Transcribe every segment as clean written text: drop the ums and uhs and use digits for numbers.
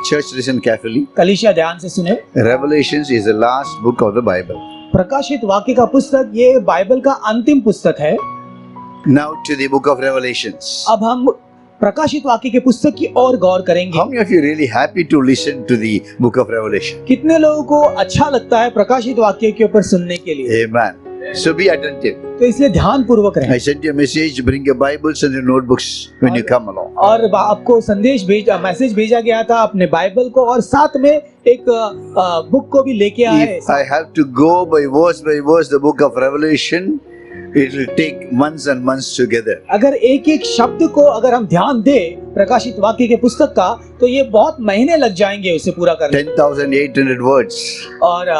Church, listen carefully. कलीसिया ध्यान से सुने, Revelations is the last book of the Bible. प्रकाशित वाक्य का पुस्तक ये बाइबल का अंतिम पुस्तक है। Now to the book of Revelations. अब हम प्रकाशित वाक्य के पुस्तक की ओर गौर करेंगे। How many of you really happy to listen to the book of Revelation? कितने लोगों को अच्छा लगता है प्रकाशित वाक्य के ऊपर सुनने के लिए? Amen. So be attentive. तो इसलिए ध्यान पूर्वक रहें। I sent you a message, bring your Bibles and your notebooks when you come along. और आपको मैसेज भेजा गया था अपने बाइबल को और साथ में एक बुक को भी लेके आए। If I have to go by verse the book of Revelation, it will take months and months together. अगर एक एक शब्द को अगर हम ध्यान दें प्रकाशित वाक्य के पुस्तक का, तो ये बहुत महीने लग जाएंगे उसे पूरा करने। 10,800 words. और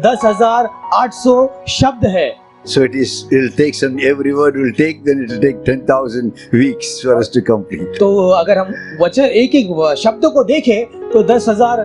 10,800 शब्द है। So it'll take every word will take, then it'll take 10,000 weeks for us to complete. तो अगर हम वचन एक एक शब्द को देखें तो 10,000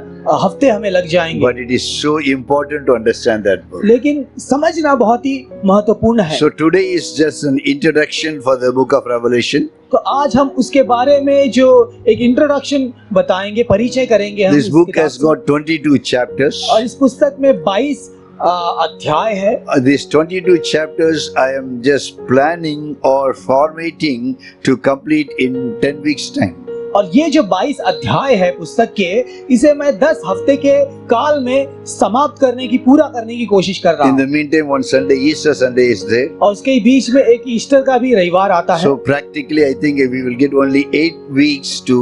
हफ्ते हमें लग जाएंगे। But it is so important to understand that book. लेकिन समझना बहुत ही महत्वपूर्ण है। So today is just an introduction for the book of Revelation. तो आज हम उसके बारे में जो एक इंट्रोडक्शन बताएंगे, परिचय करेंगे हम This इस book किताब has से। got 22 chapters. और इस पुस्तक में 22 अध्याय है। These 22 chapters I am just planning or formatting to complete in 10 weeks time. और ये जो 22 अध्याय है पुस्तक के, इसे मैं 10 हफ्ते के काल में समाप्त करने की, पूरा करने की कोशिश कर रहा In the हूँ। meantime, one Sunday, Easter Sunday is there. और उसके बीच में एक ईस्टर का भी रविवार आता है। So practically, I think we will get only 8 weeks to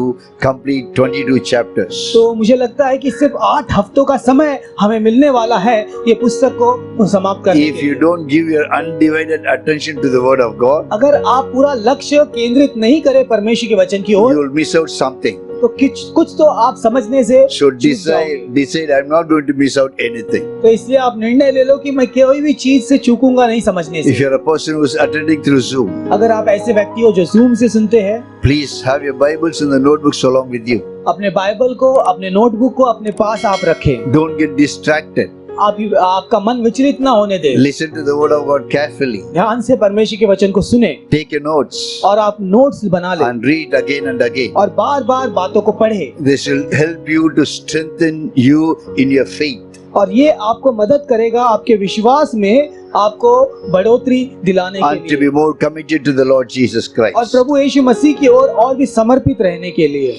complete 22 chapters. तो मुझे लगता है कि सिर्फ 8 हफ्तों का समय हमें मिलने वाला है ये पुस्तक को समाप्त करने If के you लिए। don't give your undivided attention to the Word of God, अगर आप पूरा लक्ष्य केंद्रित नहीं करें परमेश्वर के वचन की you ore, will miss out something. तो कुछ तो आप समझने से So चूक जाओगे। decide I'm not going to miss out anything. तो इसलिए आप निर्णय ले लो कि मैं कोई भी चीज से चूकूंगा नहीं समझने If से। you're a person who's attending through Zoom, अगर आप ऐसे व्यक्ति हो जो जूम से सुनते हैं, please have your Bibles and the notebooks along with you. अपने बाइबल को, अपने नोटबुक को अपने पास आप रखें। Don't get distracted. आपका मन विचलित ना होने दे। Listen to the Word of God carefully. ध्यान से परमेश्वर के वचन को सुने Take your notes और आप नोट्स बना लें and read again and again. और बार बार बातों को पढ़े। This will help you to strengthen you in your faith. और ये आपको मदद करेगा आपके विश्वास में, आपको बढ़ोतरी दिलाने And के to लिए be more committed to the Lord Jesus और Christ. प्रभु यीशु मसीह की ओर और भी समर्पित रहने के लिए।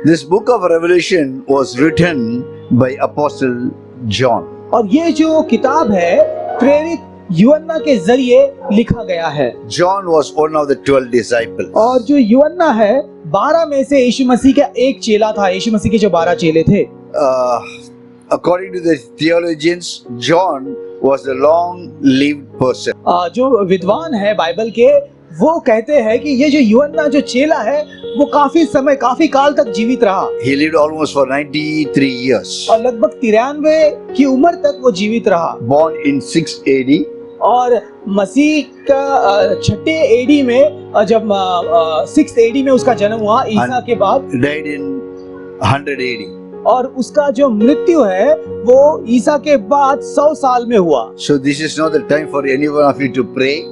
This book of Revelation was written by Apostle John. और ये जो किताब है प्रेरित यूहन्ना के जरिए लिखा गया है। John was one of the 12 disciples. और जो यूहन्ना है 12 में से यीशु मसीह का एक चेला था। यीशु मसीह के जो 12 चेले थे, According to the theologians, John was a long-lived person. जो विद्वान है बाइबल के, वो कहते हैं कि ये जो यूहन्ना जो चेला है वो काफी समय, काफी काल तक जीवित रहा He lived almost for 93 years. और लगभग 93 की उम्र तक वो जीवित रहा। Born in 6 AD. और मसीह का 6 एडी में, जब 6 एडी में उसका जन्म हुआ ईसा के बाद, Died in 100 AD. और उसका जो मृत्यु है वो ईसा के बाद 100 साल में हुआ। So this is not the time for any one of you to pray.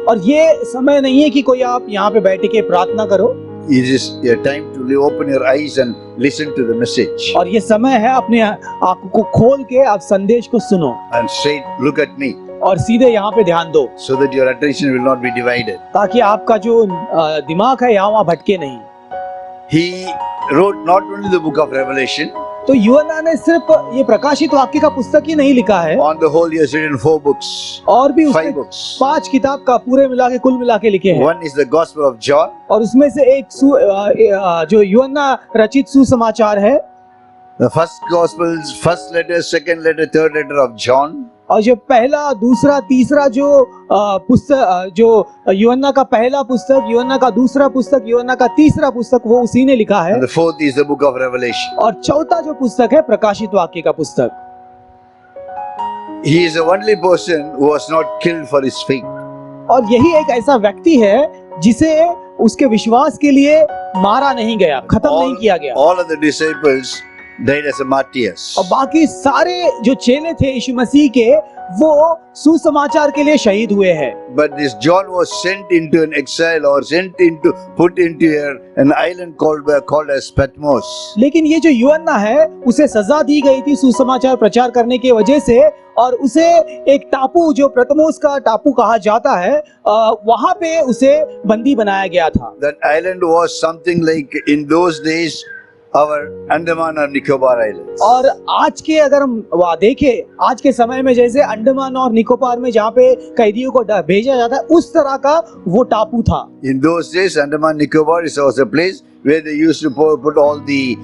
और ये समय नहीं है कि कोई आप यहाँ पे बैठ के प्रार्थना करो। It is your time to open your eyes and listen to the message. और ये समय है अपने आंखों को खोल के आप संदेश को सुनो And straight look at me और सीधे यहाँ पे ध्यान दो, so that your attention will not be divided. ताकि आपका जो दिमाग है यहाँ वहाँ भटके नहीं। He wrote not only the book of Revelation. तो यूहन्ना ने सिर्फ ये प्रकाशित वाक्य का पुस्तक ही नहीं लिखा है, On the whole, he has written 4 books, और भी 5 उसने books. 5 किताब का पूरे मिला के, कुल मिला के लिखे हैं। One is the Gospel of John. और उसमें से एक जो यूहन्ना रचित सुसमाचार है, The first Gospels, first letter, second letter, third letter of John. और जो पहला, दूसरा, तीसरा जो पुस्तक, जो यूहन्ना का पहला पुस्तक, यूहन्ना का दूसरा पुस्तक, यूहन्ना का तीसरा पुस्तक, वो उसी ने लिखा है। And the fourth is the book of Revelation. और चौथा जो पुस्तक है प्रकाशित वाक्य का पुस्तक। He is the only person who was not killed for his faith. और यही एक ऐसा व्यक्ति है जिसे उसके विश्वास के लिए मारा नहीं गया, खत्म नहीं किया गया। All of the disciples died as a martyrs. और बाकी सारे जो चेले थे यीशु मसीह के, वो सुसमाचार के लिए शहीद हुए हैं। But this John was sent into an exile or put into an island called as Patmos. लेकिन ये जो यूहन्ना है उसे सजा दी गई थी सुसमाचार प्रचार करने की वजह से, और उसे एक टापू जो प्रतमोस का टापू कहा जाता है वहां पे उसे बंदी बनाया गया था। That island was something like in those days our Andaman or Nicobar Islands. और आज के अगर हम देखें, आज के समय में जैसे अंडमान और निकोबार में जहाँ पे कैदियों को भेजा जाता है, उस तरह का वो टापू था। In those days, Andaman Nicobar was a place where they used to put all the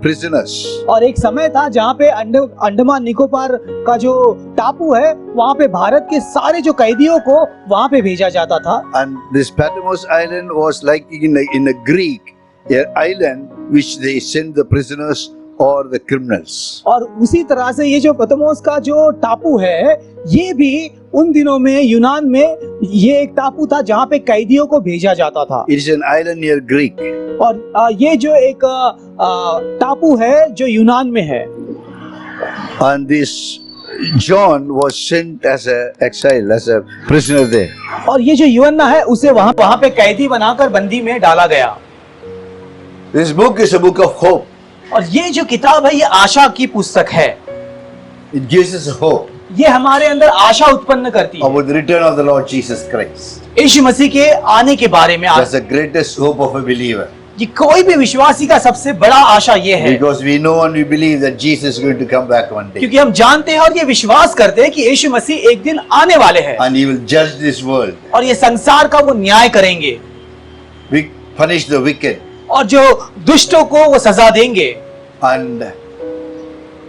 prisoners. और एक समय था जहाँ पे अंडमान निकोबार का जो टापू है वहाँ पे भारत के सारे जो कैदियों को वहाँ पे भेजा जाता था। And this Patmos island was like in a Greek an island which they sent the prisoners or the criminals. और उसी तरह से ये जो पतमोस का जो टापू है, ये भी उन दिनों में यूनान में ये एक टापू था जहाँ पे कैदियों को भेजा जाता था। It is an island near Greek. और ये जो एक टापू है जो यूनान में है। And this John was sent as a exile, as a prisoner there. और ये जो यूहन्ना है उसे वहाँ पे कैदी बनाकर बंदी में डाला गया। This book is a book of hope. और ये जो किताब है ये आशा की पुस्तक है। It gives us hope ये हमारे अंदर आशा उत्पन्न करती है about the return of the Lord Jesus Christ. यीशु मसीह के आने के बारे में। That's the greatest hope of a believer. ये कोई भी विश्वासी का सबसे बड़ा आशा ये है, Because we know and we believe that Jesus is going to come back one day. क्योंकि हम जानते हैं और ये विश्वास करते हैं कि यीशु मसीह एक दिन आने वाले हैं And he will judge this world. और ये संसार का वो न्याय करेंगे We punish the wicked और जो दुष्टों को वो सजा देंगे and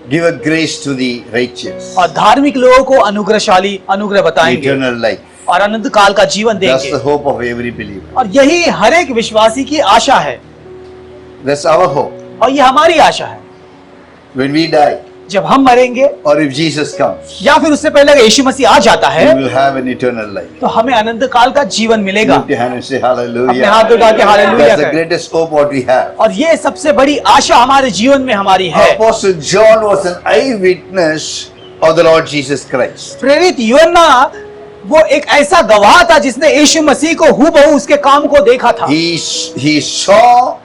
give a grace to the righteous. और धार्मिक लोगों को अनुग्रह बताएंगे Eternal life. और अनंत काल का जीवन That's देंगे। the hope of every believer. और यही हर एक विश्वासी की आशा है That's our hope. और ये हमारी आशा है। When we die जब हम मरेंगे or if Jesus comes, या फिर उससे पहले अगर यीशु मसीह आ जाता है we will have an eternal life. तो हमें अनंत काल का जीवन मिलेगा। Lift your hand and say अपने hallelujah. हाथ उठा के हालेलुया That's the करें। greatest hope what we have. और ये सबसे बड़ी आशा हमारे जीवन में हमारी है। Apostle John was an eyewitness of the Lord Jesus Christ. प्रेरित यूहन्ना वो एक ऐसा गवाह था जिसने यीशु मसीह को हूबहू उसके काम को देखा था। He saw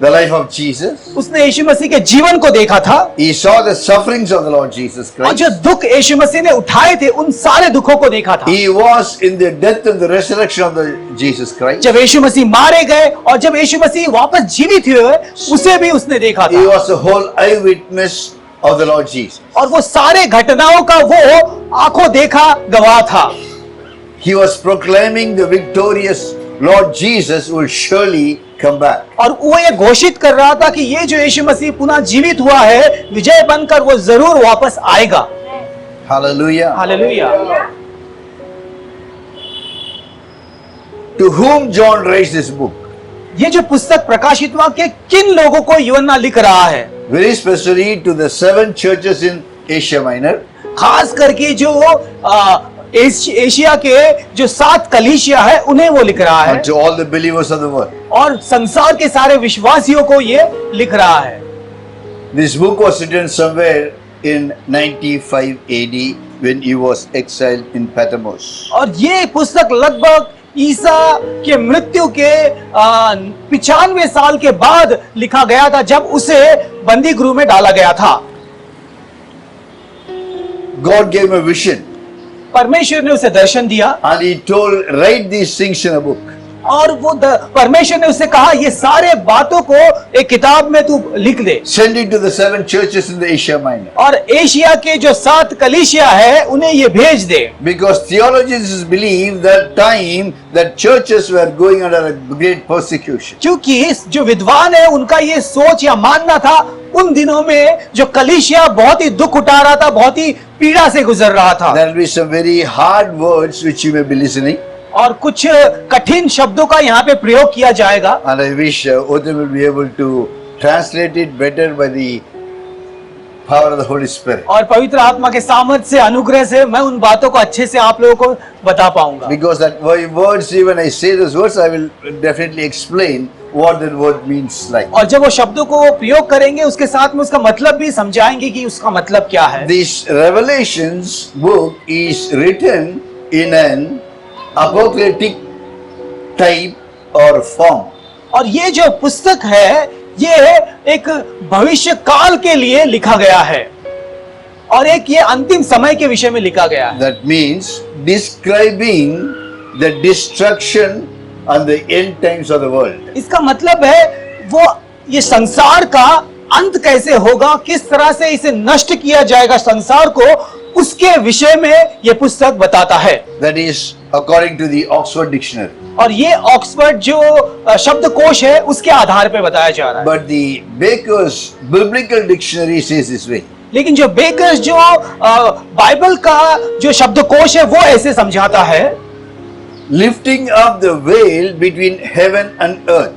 the life of Jesus. उसने यीशु मसीह के जीवन को देखा था He saw the sufferings of the Lord Jesus और Christ. जो दुख यीशु मसीह ने उठाए थे उन सारे दुखों को देखा था। He was in the death and the resurrection of the Jesus Christ. जब यीशु मसीह मारे गए और जब यीशु मसीह वापस जीवित हुए उसे भी उसने देखा He था। was a whole eyewitness of the Lord Jesus. और वो सारे घटनाओं का वो आंखों देखा गवाह था। He was proclaiming the victorious Lord Jesus will surely come back. और वो ये घोषित कर रहा था कि ये जो यीशु मसीह पुनः जीवित हुआ है, विजय बनकर वो जरूर वापस आएगा। Hallelujah. Hallelujah. To whom John writes this book? ये जो पुस्तक प्रकाशित वाक्य किन लोगों को यूहन्ना लिख रहा है? Very specially to the 7 churches in Asia Minor. खास करके जो एशिया के जो 7 कलीसिया है उन्हें वो लिख रहा है And to all the believers of the world. और संसार के सारे विश्वासियों को ये लिख रहा है। This book was written somewhere in 95 AD when he was exiled in Patmos. और ये पुस्तक लगभग ईसा के मृत्यु के 95 साल के बाद लिखा गया था जब उसे बंदी गृह में डाला गया था। God gave him a vision परमेश्वर ने उसे दर्शन दिया and he told, write these things in a book. और वो परमेश्वर ने उसे कहा ये सारे बातों को एक किताब में तू लिख दे Send it to the 7 churches in the Asia Minor. और एशिया के जो 7 कलीसिया है उन्हें ये भेज दे। Because theologians believe that time that churches were going under a great persecution. क्योंकि जो विद्वान है उनका ये सोच या मानना था उन दिनों में जो कलीसिया बहुत ही दुख उठा रहा था, बहुत ही पीड़ा से गुजर रहा था। There will be some very hard words which you may be listening. और कुछ कठिन शब्दों का यहाँ पे प्रयोग किया जाएगा And I wish Odin will be able to translate it better by the power of the Holy Spirit. और पवित्र आत्मा के सामर्थ्य से, अनुग्रह से मैं उन बातों को अच्छे से आप लोगों को बता पाऊंगा। Because that words, when I say those words, I will definitely explain what that word means like. और जब वो शब्दों को प्रयोग करेंगे उसके साथ में उसका मतलब भी समझाएंगे कि उसका मतलब क्या है। This Revelations book is written in an apocalyptic type or form. और ये जो पुस्तक है ये एक भविष्य काल के लिए लिखा गया है और एक ये अंतिम समय के विषय में लिखा गया है। That means describing the destruction and the end times of the world. इसका मतलब है वो ये संसार का अंत कैसे होगा, किस तरह से इसे नष्ट किया जाएगा संसार को, उसके विषय में ये पुस्तक बताता है। That is according to the Oxford Dictionary. और ये ऑक्सफोर्ड जो शब्दकोश है उसके आधार पे बताया जा रहा है। But the Baker's Biblical Dictionary says this way. लेकिन जो बेकर्स जो बाइबल का जो शब्दकोश है वो ऐसे समझाता है, Lifting up the veil between heaven and earth.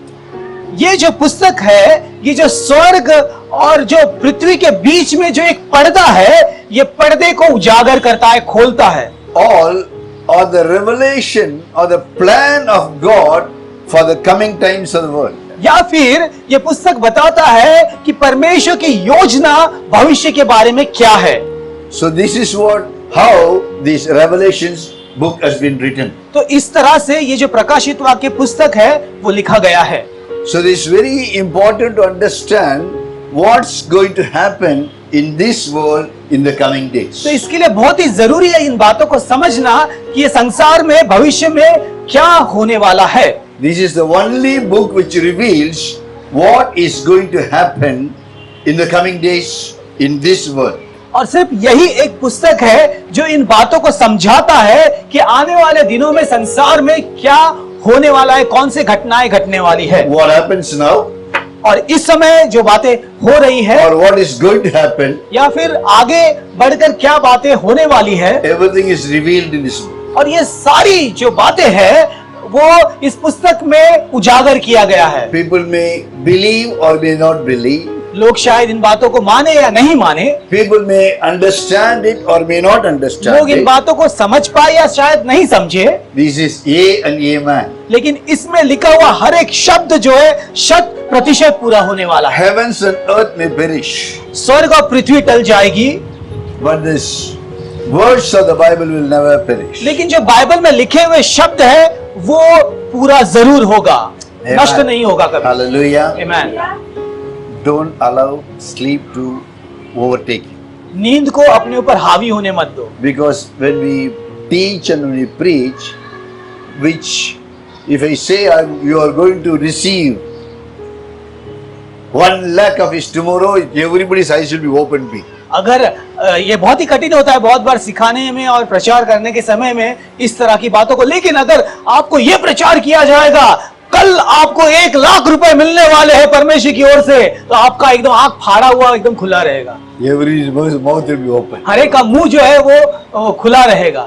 ये जो पुस्तक है, ये जो स्वर्ग और जो पृथ्वी के बीच में जो एक पर्दा है, ये पर्दे को उजागर करता है, खोलता है। All are the revelation or the plan of God for the coming times of the world. या फिर ये पुस्तक बताता है कि परमेश्वर की योजना भविष्य के बारे में क्या है। So this is how this Revelations book has been written. तो इस तरह से ये जो प्रकाशित वाक्य पुस्तक है वो लिखा गया है। So it is very important to understand what's going to happen in this world in the coming days. तो इसके लिए बहुत ही जरूरी है इन बातों को समझना कि ये संसार में भविष्य में क्या होने वाला है। This is the only book which reveals what is going to happen in the coming days in this world. और सिर्फ यही एक पुस्तक है जो इन बातों को समझाता है कि आने वाले दिनों में संसार में क्या होने वाला है, कौन सी घटनाएं घटने वाली है। What happens now और इस समय जो बातें हो रही है or what is going to happen, या फिर आगे बढ़कर क्या बातें होने वाली है, everything is revealed in this book. और ये सारी जो बातें हैं वो इस पुस्तक में उजागर किया गया है। People may believe or may not believe. लोग शायद इन बातों को माने या नहीं माने, People may understand it or may not understand लोग इन it. बातों को समझ पाए या शायद नहीं समझे, This is yea and amen. लेकिन इसमें लिखा हुआ हर एक शब्द जो है 100% पूरा होने वाला है। Heavens and earth may perish, स्वर्ग और पृथ्वी टल जाएगी, but this words of the Bible will never perish. लेकिन जो बाइबल में लिखे हुए शब्द है वो पूरा जरूर होगा, Amen. नष्ट नहीं होगा कभी। Hallelujah. आमीन। Don't allow sleep to overtake you. नींद को अपने ऊपर हावी होने मत दो, Because when we teach and when we preach, which if I say you are going to receive 1 lakh of his tomorrow, everybody's eyes will be open big. अगर ये बहुत ही कठिन होता है बहुत बार सिखाने में और प्रचार करने के समय में इस तरह की बातों को, लेकिन अगर आपको ये प्रचार किया जाएगा कल आपको 1 लाख रुपए मिलने वाले हैं परमेश्वर की ओर से, तो आपका एकदम आंख फाड़ा हुआ एकदम खुला रहेगा, Everybody's mouth will be open. हर एक का मुंह जो है वो खुला रहेगा।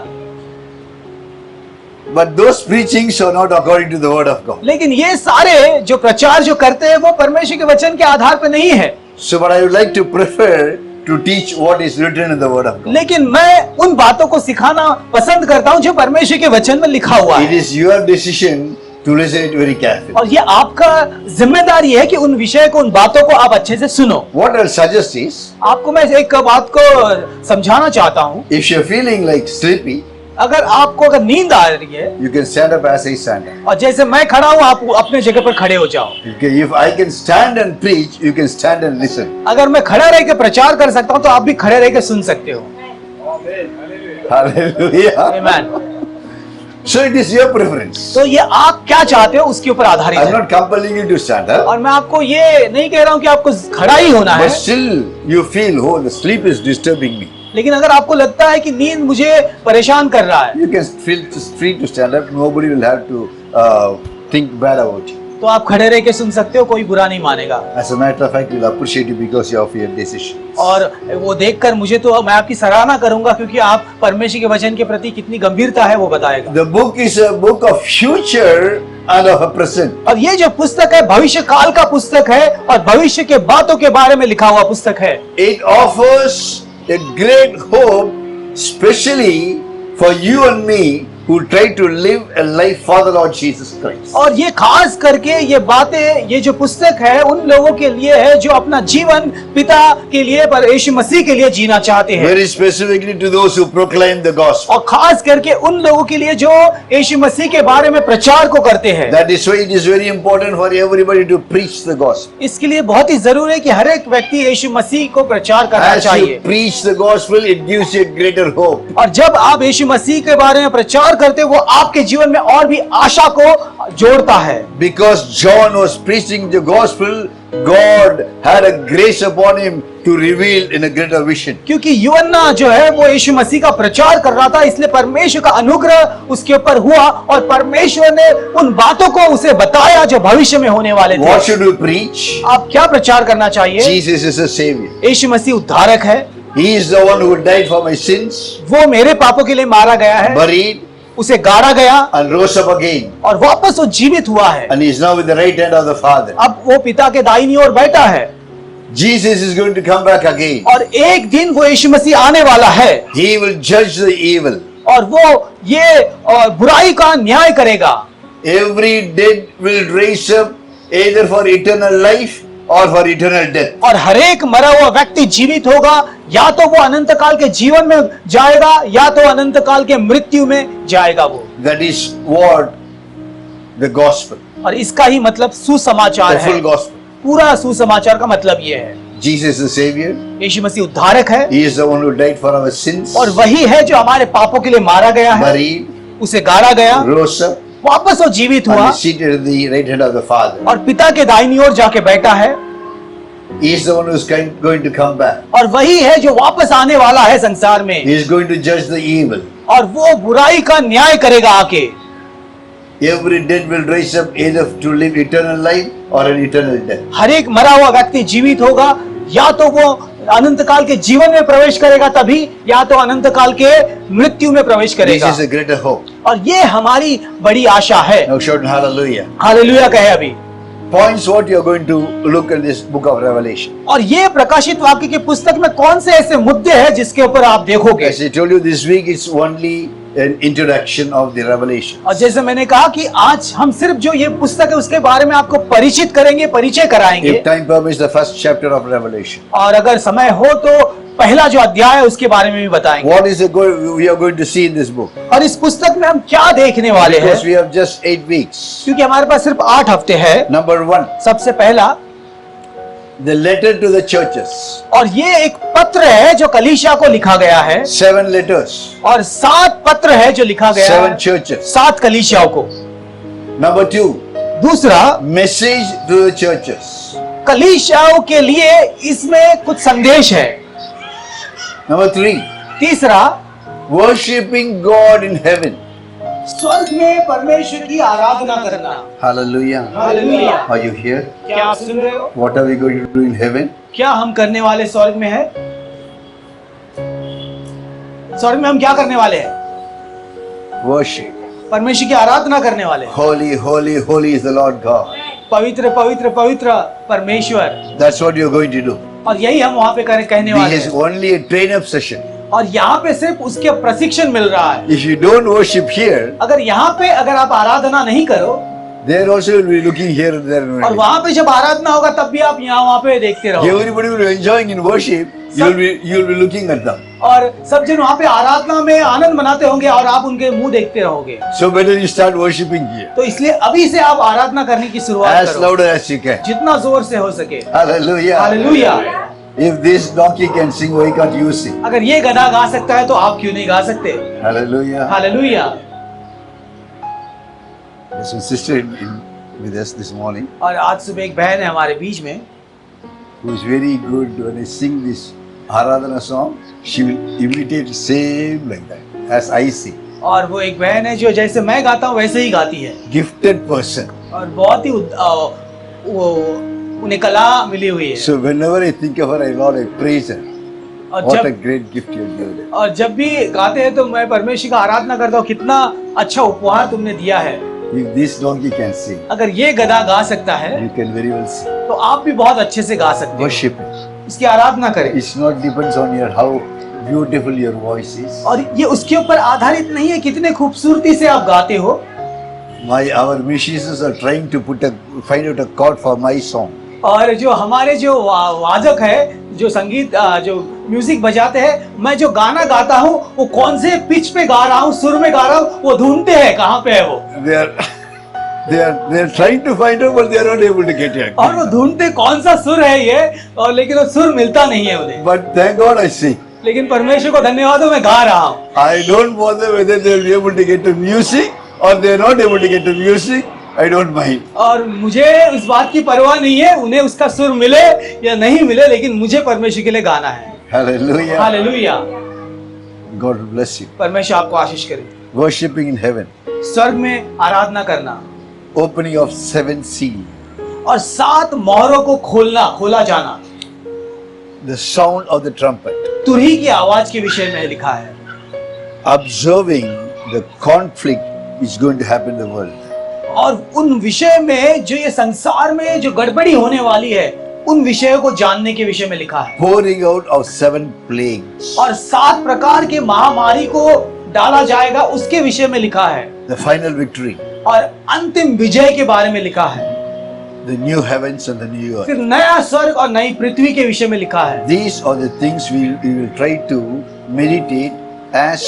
But those preachings are not according to the word of God. लेकिन ये सारे जो प्रचार जो करते हैं वो परमेश्वर के वचन के आधार पर नहीं है। So but I would like to prefer to teach what is written in the word of God. लेकिन मैं उन बातों को सिखाना पसंद करता हूं जो परमेश्वर के वचन में लिखा हुआ It है। is your decision to listen it very carefully. और ये आपका जिम्मेदारी है कि उन विषय को, उन बातों को आप अच्छे से सुनो। What I'll suggest is, आपको मैं एक बात को समझाना चाहता हूं, if you're feeling like sleepy, अगर नींद आ रही है you can stand up as I stand up. और जैसे मैं खड़ा हूं आप अपने जगह पर खड़े हो जाओ। Okay, if I can stand and preach, you can stand and listen. अगर मैं खड़ा रह के प्रचार कर सकता हूं तो आप भी खड़े रह के सुन सकते हो। Hallelujah. आमीन। So it is your preference. तो ये आप क्या चाहते हो उसके ऊपर आधारित I'm है। not compelling you to stand up, और मैं आपको ये नहीं कह रहा हूं कि आपको खड़ा ही होना है, but still you feel, oh, the sleep is disturbing me. लेकिन अगर आपको लगता है कि नींद मुझे परेशान कर रहा है You can feel free to stand up. Nobody will have to think bad about you. तो आप खड़े रह के सुन सकते हो, कोई बुरा नहीं मानेगा। As a matter of fact, we'll appreciate you because of your decision. और वो देखकर मुझे तो मैं आपकी सराहना करूंगा, क्योंकि आप परमेश्वर के वचन के प्रति कितनी गंभीरता है वो बताएगा। The book is a book of future and of a present. और ये जो पुस्तक है भविष्य काल का पुस्तक है और भविष्य के बातों के बारे में लिखा हुआ पुस्तक है। It offers a great hope, especially for you and me who try to live a life for the Lord Jesus Christ. और ये खास करके ये बातें, ये जो पुस्तक है उन लोगों के लिए है जो अपना जीवन पिता के लिए, पर यीशु मसीह के लिए जीना चाहते हैं। Very specifically to those who proclaim the gospel. और खास करके उन लोगों के लिए जो यीशु मसीह के बारे में प्रचार को करते हैं। That is why it is very important for everybody to preach the gospel. इसके लिए बहुत ही जरूरी है कि हर एक व्यक्ति यीशु मसीह को प्रचार करना As चाहिए। you preach the gospel, it gives you a greater hope. और जब आप यीशु मसीह के बारे में प्रचार करते हो, वो आपके जीवन में और भी आशा को जोड़ता है। Because John was preaching the gospel, God had a grace upon him to reveal in a greater vision. क्योंकि यूहन्ना जो है वो यीशु मसीह का प्रचार कर रहा था, इसलिए परमेश्वर का अनुग्रह उसके ऊपर हुआ और परमेश्वर ने उन बातों को उसे बताया जो भविष्य में होने वाले थे। What should we preach? आप क्या प्रचार करना चाहिए? Jesus is a savior. यीशु मसीह उद्धारक है, He is the one who died for my sins, वो मेरे पापों के लिए मारा गया है, buried, उसे गाड़ा गया and rose up again. और वापस वो जीवित हुआ है। And he is now with the right hand of the Father. अब वो पिता के दाहिनी ओर बैठा है Jesus is going to come back again. और एक दिन वो यीशु मसीह आने वाला है He will judge the evil. और वो ये बुराई का न्याय करेगा। Every dead will raise up either for eternal life or for eternal death. और हर एक मरा हुआ व्यक्ति जीवित होगा, या तो वो अनंत काल के जीवन में जाएगा या तो अनंत काल के मृत्यु में जाएगा वो। That is what the gospel, और इसका ही मतलब सुसमाचार the है। full gospel. पूरा सुसमाचार का मतलब ये है, Jesus the Savior. यीशु मसीह उद्धारक है He is the one who died for our sins, और वही है जो हमारे पापों के लिए मारा गया है, buried, उसे गाड़ा गया, rose up, वापस वो जीवित हुआ and is seated at the right hand of the Father. और पिता के दाहिनी ओर जाके बैठा है। He is the one who is going to come back. और वही है जो वापस आने वाला है संसार में, He is going to judge the evil. और वो बुराई का न्याय करेगा आके। Every dead will rise up either to live eternal life or an eternal death. हर एक मरा हुआ व्यक्ति जीवित होगा, या तो वो अनंत काल के जीवन में प्रवेश करेगा तभी, या तो अनंत काल के मृत्यु में प्रवेश This करेगा। is a greater hope. और ये हमारी बड़ी आशा है। Now shout hallelujah. हालेलुया कहे अभी। Points what you are going to look at this book of Revelation. और ये प्रकाशित वाक्य की पुस्तक में कौन से ऐसे मुद्दे हैं जिसके ऊपर आप देखोगे? As I told you this week, it's only an introduction of the Revelation. और जैसे मैंने कहा कि आज हम सिर्फ जो ये पुस्तक है उसके बारे में आपको परिचित करेंगे, परिचय कराएंगे। If time permits, the first chapter of Revelation. और अगर समय हो तो पहला जो अध्याय है उसके बारे में भी बताएंगे। What is we are going to see in this book? और इस पुस्तक में हम क्या देखने वाले हैं? Because we have just 8 weeks. क्योंकि हमारे पास सिर्फ 8 हफ्ते हैं। Number 1, सबसे पहला, the letter to the churches. और ये एक पत्र है जो कलीसिया को लिखा गया है, 7 letters, और 7 पत्र है जो लिखा गया 7 है churches. 7 कलीसियाओं को। Number 2, दूसरा, message to the churches. कलीसियाओं के लिए इसमें कुछ संदेश है। Number 3, तीसरा, worshiping God in heaven. स्वर्ग में परमेश्वर की आराधना करना। Hallelujah. Hallelujah. Are you here? क्या आप सुन रहे हो? What are we going to do in heaven? क्या हम करने वाले स्वर्ग में है? स्वर्ग में हम क्या करने वाले हैं? Worship. परमेश्वर की आराधना करने वाले हैं। Holy, holy, holy is the Lord God. पवित्र पवित्र पवित्र परमेश्वर। That's what you're going to do. और यही हम वहाँ पे कहने वाले This is हैं। only a train-up session. और यहाँ पे सिर्फ उसके प्रशिक्षण मिल रहा है। If you don't worship here, अगर यहाँ पे अगर आप आराधना नहीं करो, there also will be looking here and there. और वहाँ पे जब आराधना होगा तब भी आप यहाँ वहाँ पे देखते रहो। Everybody will be enjoying in worship. You'll be looking at them. और सब जन वहाँ पे आराधना में आनंद मनाते होंगे और आप उनके मुंह देखते रहोगे। So better you start worshiping here. तो इसलिए अभी से आप आराधना करने की शुरुआत As करो, louder as you can. जितना जोर से हो सके। Hallelujah. Hallelujah. If this donkey can sing, why can't you sing? अगर ये गधा गा सकता है तो आप क्यों नहीं गा सकते? Hallelujah. Hallelujah. There's a sister with us this morning और आज सुबह एक बहन है हमारे बीच में, who is very good when I sing this Aradhana song. She will imitate same like that as I sing. और वो एक बहन है जो जैसे मैं गाता हूँ वैसे ही गाती है। Gifted person. और बहुत ही उन्हें कला मिली हुई है। So whenever I think of her, I Lord, I praise her. और What a जब great gift you have given. और जब भी गाते हैं तो मैं परमेश्वर का आराधना करता हूँ, कितना अच्छा उपहार तुमने दिया है। If this donkey can sing, अगर ये गधा गा सकता है you can very well sing. तो आप भी बहुत अच्छे से गा सकते हो। Worship it. इसकी आराधना करें। It's not depends on your how beautiful your voice is. और ये उसके ऊपर आधारित नहीं है कितने खूबसूरती से आप गाते हो। Our musicians are trying to find out a chord for my song. और जो हमारे जो वादक है, जो संगीत जो म्यूजिक बजाते हैं, मैं जो गाना गाता हूँ वो कौन से पिच पे गा रहा हूँ, सुर में गा रहा हूँ, वो ढूंढते हैं कहाँ पे है वो। They are trying to find out, but they are not able to get it. और वो ढूंढते कौन सा सुर है ये, और लेकिन वो सुर मिलता नहीं है उन्हें। But thank God I sing. लेकिन परमेश्वर को धन्यवाद हो, मैं गा रहा हूँ। I don't bother whether they will be able to get to music or they are not able to get to music. I don't mind. और मुझे इस बात की परवाह नहीं है उन्हें उसका सुर मिले या नहीं मिले, लेकिन मुझे परमेश्वर के लिए गाना है। Hallelujah. Hallelujah. God bless you. परमेश्वर आपको आशीष करे। Worshipping in heaven. स्वर्ग में आराधना करना Opening of 7 seal. और 7 मोहरों को खोला जाना। The sound of the trumpet. तुरही की आवाज के विषय में लिखा है। Observing the conflict is going to happen in the world. और उन विषय में जो ये संसार में जो गड़बड़ी होने वाली है, उन विषयों को जानने के विषय में लिखा है। Pouring out of 7 plagues. और 7 प्रकार के महामारी को डाला जाएगा, उसके विषय में लिखा है। The final victory. और अंतिम विजय के बारे में लिखा है। The new heavens and the new earth. फिर नया स्वर्ग और नई पृथ्वी के विषय में लिखा है। These are the things we will try to meditate as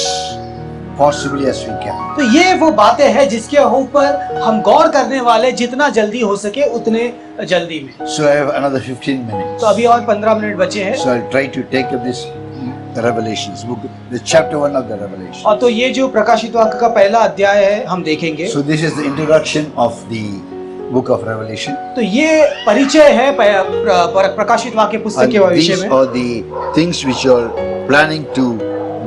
possibly as we can. तो ये वो बातें हैं जिसके ऊपर हम गौर करने वाले, जितना जल्दी हो सके उतने जल्दी में। So I have another 15 minutes. तो अभी और 15 मिनट बचे हैं। So I'll try to take up this Revelations book, the chapter 1 of the Revelation. और तो ये जो प्रकाशित वाक्य का पहला अध्याय है हम देखेंगे। So this is the introduction of the book of Revelation. तो ये परिचय है प्रकाशित वाक्य पुस्तक And के विषय these में। are the things which you are planning to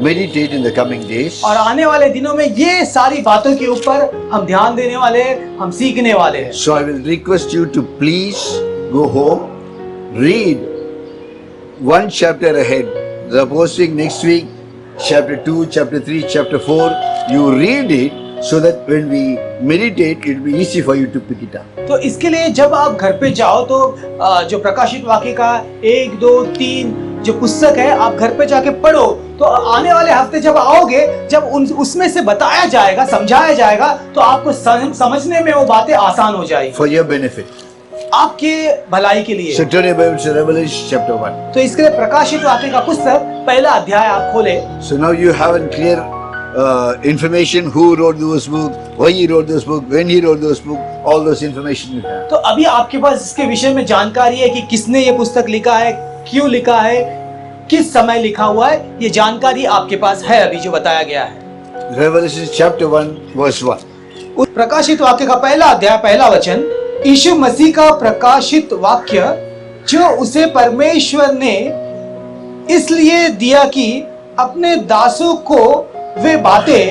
meditate in the coming days. और आने वाले दिनों में ये सारी बातों के ऊपर हम ध्यान देने वाले हैं, हम सीखने वाले हैं। So I will request you to please go home, read 1 chapter ahead. Supposing next week, chapter 2, chapter 3, chapter 4, you read it so that when we meditate, it will be easy for you to pick it up. तो इसके लिए जब आप घर पे जाओ तो जो प्रकाशित वाक्य का 1, 2, 3 जो पुस्तक है, आप घर पे जाके पढ़ो। तो आने वाले हफ्ते जब आओगे, जब उसमें से बताया जाएगा, समझाया जाएगा, तो आपको समझने में वो बातें आसान हो जाएगी। For your benefit. आपके भलाई के लिए। So turn your Bible to Revelation chapter 1. तो इसके लिए प्रकाशित वाक्य का पुस्तक पहला अध्याय आप खोले। So now you have a clear information who wrote those book, why he wrote those book, when he wrote those book, all those information you have. तो अभी आपके पास इसके विषय में जानकारी है कि किसने ये पुस्तक लिखा है, क्यों लिखा है, किस समय लिखा हुआ है, ये जानकारी आपके पास है अभी जो बताया गया है। Revelation chapter 1 verse 1. उस प्रकाशित वाक्य का पहला अध्याय पहला वचन, यीशु मसीह का प्रकाशित वाक्य जो उसे परमेश्वर ने इसलिए दिया कि अपने दासों को वे बातें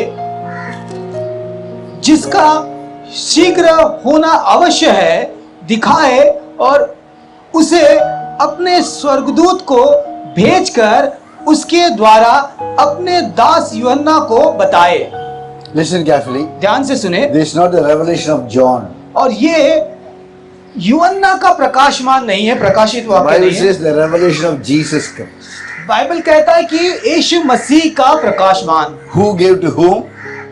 जिसका शीघ्र होना अवश्य है दिखाए और उसे अपने स्वर्गदूत को भेजकर उसके द्वारा अपने दास यूहन्ना को बताए। Listen carefully. ध्यान से सुने। This is not the revelation of John. और ये यूहन्ना का प्रकाशमान नहीं है, प्रकाशित वाक्य Bible नहीं है। says the revelation of Jesus Christ. Bible कहता है कि यीशु मसीह का प्रकाशमान। Who gave to whom?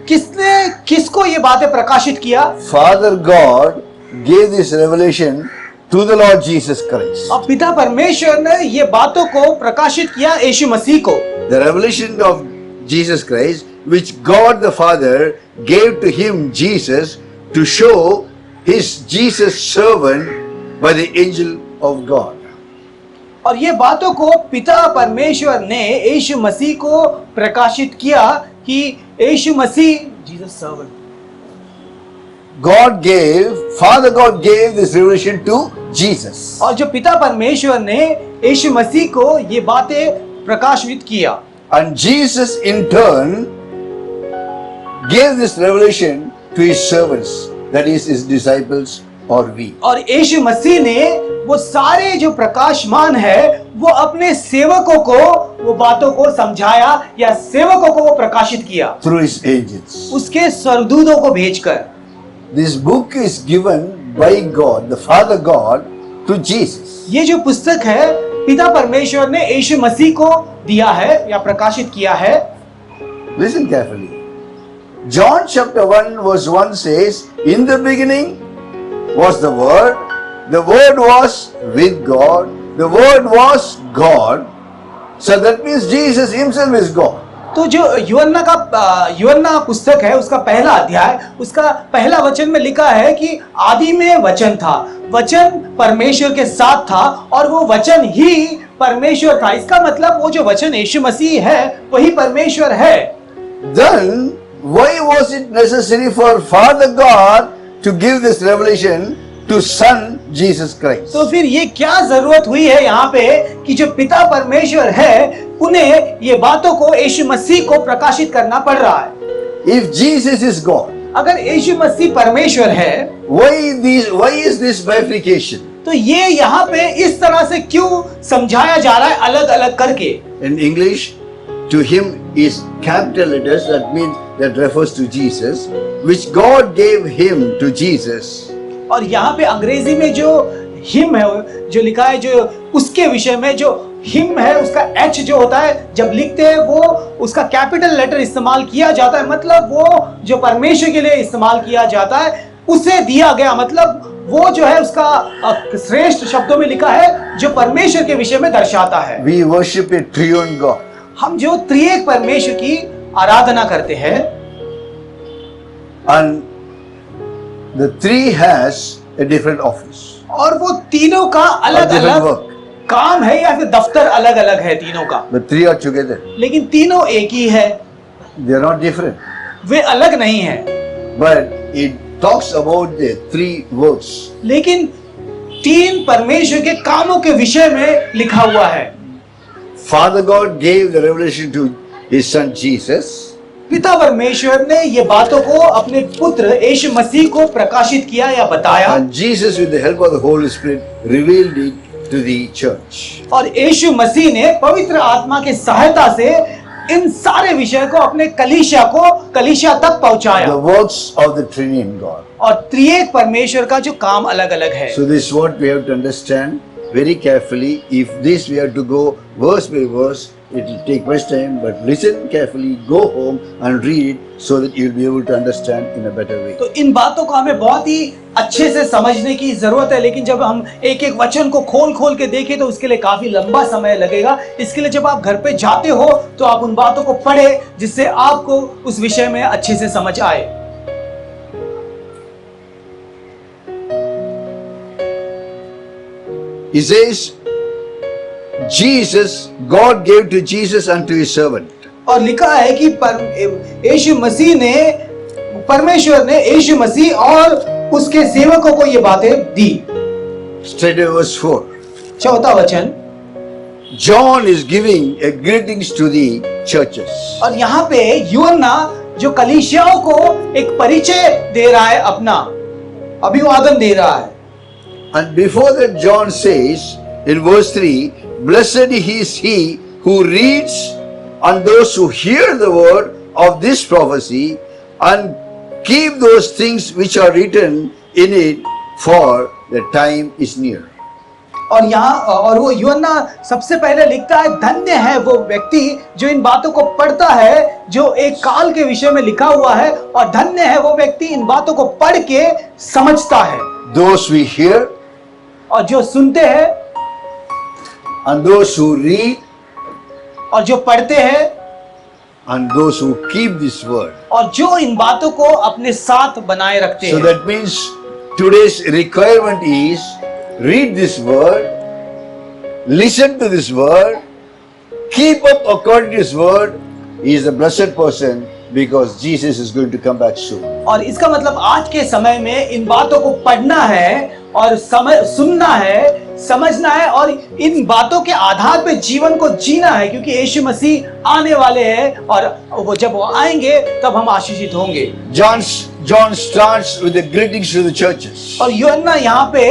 किसने किसको ये बातें प्रकाशित किया? Father God gave this revelation to the Lord Jesus Christ. और पिता परमेश्वर ने ये बातों को प्रकाशित किया यीशु मसीह को। The revelation of Jesus Christ, which God the Father gave to him, Jesus, to show his Jesus servant by the angel of God. और ये बातों को पिता परमेश्वर ने यीशु मसीह को प्रकाशित किया कि Yeshu Masih Jesus servant Father God gave this revelation to Jesus. और जो पिता परमेश्वर ने यीशु मसीह को ये बातें प्रकाशित किया। And Jesus in turn gave this revelation to his servants. that is his disciples or we. और यीशु मसीह ने वो सारे जो प्रकाशमान है वो अपने सेवकों को वो बातों को समझाया या सेवकों को वो प्रकाशित किया Through his angels. उसके स्वर्गदूतों को भेजकर। This book is given by God, the Father God, to Jesus. ये जो पुस्तक है पिता परमेश्वर ने यीशु मसीह को दिया है या प्रकाशित किया है। Listen carefully. John chapter 1 verse 1 says, in the beginning was the Word was with God, the Word was God. So that means Jesus himself is God. तो जो यूहन्ना पुस्तक है उसका पहला अध्याय उसका पहला वचन में लिखा है कि आदि में वचन था, वचन परमेश्वर के साथ था और वो वचन ही परमेश्वर था। इसका मतलब वो जो वचन यीशु मसीह है वही परमेश्वर है। Then why was it necessary for Father God to give this revelation to Son Jesus Christ? तो फिर ये क्या जरूरत हुई है यहाँ पे कि जो पिता परमेश्वर है उन्हें ये बातों को यीशु मसीह को प्रकाशित करना पड़ रहा है। If Jesus is God, अगर यीशु मसीह परमेश्वर है why is this bifurcation? तो ये यहाँ पे इस तरह से क्यों समझाया जा रहा है अलग अलग करके। In English, to him is capital letters, that means that refers to Jesus, which God gave him to Jesus. और यहाँ पे अंग्रेजी में जो हिम है जो लिखा है जो उसके विषय में जो हिम है उसका एच जो होता है जब लिखते हैं वो उसका कैपिटल लेटर इस्तेमाल किया जाता है, मतलब वो जो परमेश्वर के लिए इस्तेमाल किया जाता है उसे दिया गया, मतलब वो जो है उसका श्रेष्ठ शब्दों में लिखा है जो परमेश्वर के विषय में दर्शाता है। We worship a triune God. हम जो त्रिएक परमेश्वर की आराधना करते हैं And the three has a different office. और वो तीनों का अलग different अलग work. काम है या फिर दफ्तर अलग अलग है तीनों का, The three are together. लेकिन तीनों एक ही है, They are not different. वे अलग नहीं है। But it talks about the three works. लेकिन तीन परमेश्वर के कामों के विषय में लिखा हुआ है। Father God gave the revelation to his son Jesus. पिता परमेश्वर ने ये बातों को अपने पुत्र यीशु मसीह को प्रकाशित किया या बताया And Jesus with the help of the Holy Spirit revealed it to the church. और यीशु मसीह ने पवित्र आत्मा की सहायता से इन सारे विषय को अपने कलीसिया तक पहुंचाया। The works of the triune God. और त्रिएक परमेश्वर का जो काम अलग अलग है। So this is what we have to understand very carefully. If this we have to go verse by verse, it will take much time, but listen carefully, go home and read it so that you will be able to understand in a better way. तो इन बातों को हमें बहुत ही अच्छे से समझने की जरूरत है, लेकिन जब हम एक एक वचन को खोल के देखें तो उसके लिए काफी लंबा समय लगेगा। इसके लिए जब आप घर पे जाते हो तो आप उन बातों को पढ़े जिससे आपको उस विषय में अच्छे से समझ आए। He says, God gave to Jesus and to his servant. और लिखा है कि यीशु मसीह ने परमेश्वर ने यीशु मसीह और उसके सेवकों को ये बातें दी। Straight away verse 4. चौथा वचन, John is giving a greetings to the churches. और यहाँ पे यूहन्ना जो कलीसियाओं को एक परिचय दे रहा है, अपना अभिवादन दे रहा है। And before that John says in verse 3, blessed is he who reads and those who hear the word of this prophecy and keep those things which are written in it, for the time is near. और वो यूहन्ना सबसे पहले लिखता है, धन्य है वो व्यक्ति जो इन बातों को पढ़ता है जो एक काल के विषय में लिखा हुआ है, और धन्य है वो व्यक्ति इन बातों को पढ़ के समझता है। Those we hear और जो सुनते हैं, and those who read और जो पढ़ते हैं, and those who keep this word. और जो इन बातों को अपने साथ बनाए रखते हैं। So that means today's requirement is read this word, listen to this word, keep up according to this word. He is a blessed person because Jesus is going to come back soon. और इसका मतलब आज के समय में इन बातों को पढ़ना है और सुनना है, समझना है और इन बातों के आधार पे जीवन को जीना है, क्योंकि यीशु मसीह आने वाले हैं और वो जब वो आएंगे तब हम आशीषित होंगे। John starts with the greetings to the churches. और यूहन्ना यहाँ पे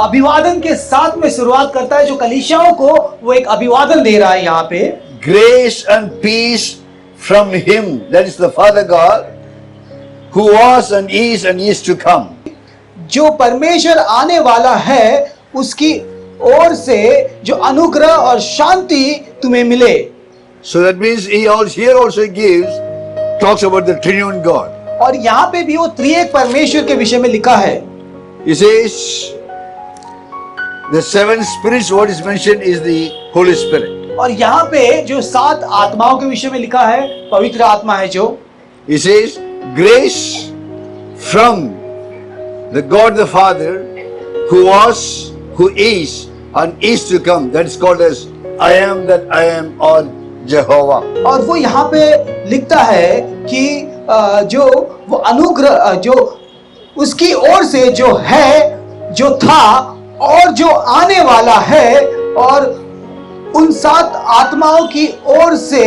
अभिवादन के साथ में शुरुआत करता है, जो कलीसियाओं को वो एक अभिवादन दे रहा है यहाँ पे। Grace and peace from him, that is the Father God, who was and is to come. जो परमेश्वर आने वाला है उसकी ओर से जो अनुग्रह और शांति तुम्हें मिले। So that means here also talks about the triune God. और यहाँ पे भी वो त्रिएक परमेश्वर के विषय में लिखा है। He says the seven spirits, what is mentioned is the Holy Spirit. और यहाँ पे जो 7 आत्माओं के विषय में लिखा है, पवित्र आत्मा है जो। He says grace from the God the Father, who was, who is and is to come. That is called as I am that I am, or Jehovah. और वो यहाँ पे लिखता है कि जो वो अनुग्रह जो उसकी ओर से जो है, जो था और जो आने वाला है, और उन 7 आत्माओं की ओर से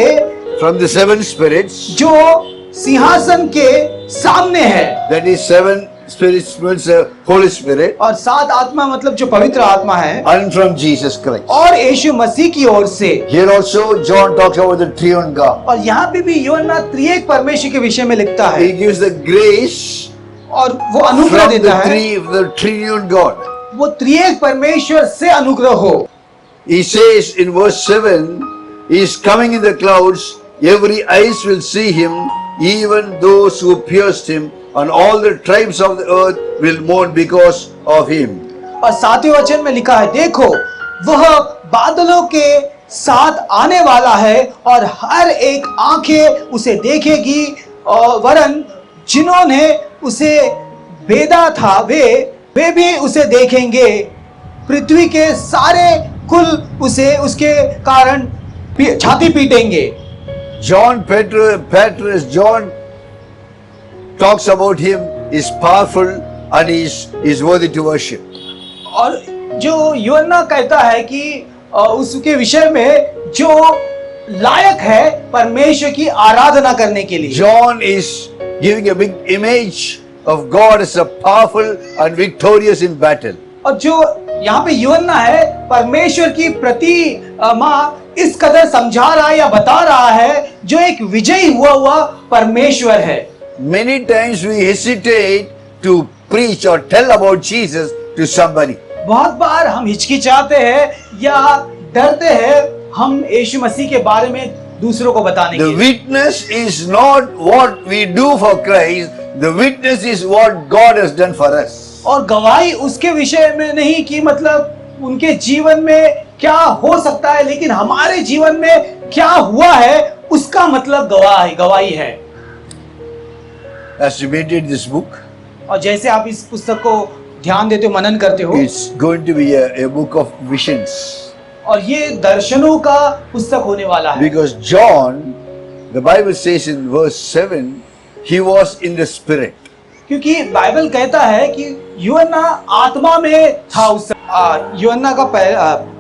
From the seven spirits, जो सिंहासन के सामने है। that is seven spirits means the Holy Spirit, और 7 आत्मा मतलब जो पवित्र आत्मा है, and from Jesus Christ. और यीशु मसीह की ओर से। Here also John talks about the triune God. और यहाँ पे भी यूहन्ना त्रिएक परमेश्वर के विषय में लिखता है He gives the grace और वो अनुग्रह from देता है, the triune God. वो त्रिएक परमेश्वर से अनुग्रह हो। He says in verse 7, he is coming in the clouds, every eyes will see him, even those who pierced him, and all the tribes of the earth will mourn because of him. और 7वें वचन में लिखा है, देखो वह बादलों के साथ आने वाला है और हर एक आंखें उसे देखेगी, और वरन जिन्होंने उसे भेदा था वे भी उसे देखेंगे। पृथ्वी के सारे कुल उसे उसके कारण छाती पीटेंगे। John talks about him is powerful and is worthy to worship. और जो यूहन्ना कहता है कि उसके विषय में जो लायक है परमेश्वर की आराधना करने के लिए। John is giving a big image of God as a powerful and victorious in battle. और जो यहाँ पे यूहन्ना है परमेश्वर की प्रतिमा इस कदर समझा रहा है या बता रहा है, जो एक विजयी हुआ परमेश्वर है। Many times we hesitate to preach or tell about Jesus to somebody. बहुत बार हम हिचकिचाते हैं या डरते हैं हम यीशु मसीह के बारे में दूसरों को बताने The के। witness is not what we do for Christ. The witness is what God has done for us. और गवाही उसके विषय में नहीं कि मतलब उनके जीवन में क्या हो सकता है, लेकिन हमारे जीवन में क्या हुआ है उसका मतलब गवाही है। As you meditate this book, और जैसे आप इस पुस्तक को ध्यान देते हो, मनन करते हो, it's going to be a book of visions. और ये दर्शनों का पुस्तक होने वाला है। Because John, the Bible says in verse 7, he was in the spirit. क्योंकि बाइबल कहता है कि यूहन्ना आत्मा में था उस यूहन्ना का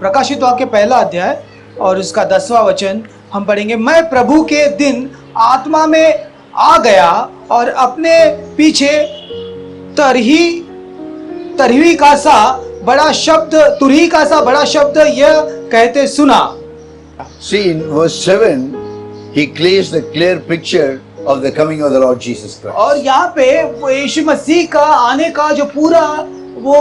प्रकाशित वाक्य पहला अध्याय और उसका 10वां वचन हम पढ़ेंगे। मैं प्रभु के दिन आत्मा में आ गया और अपने पीछे तुरही का सा बड़ा शब्द यह कहते सुना। See in verse 7, he creates the clear picture of the coming of the Lord Jesus Christ. और यहाँ पे वो यीशु मसीह का आने का जो पूरा वो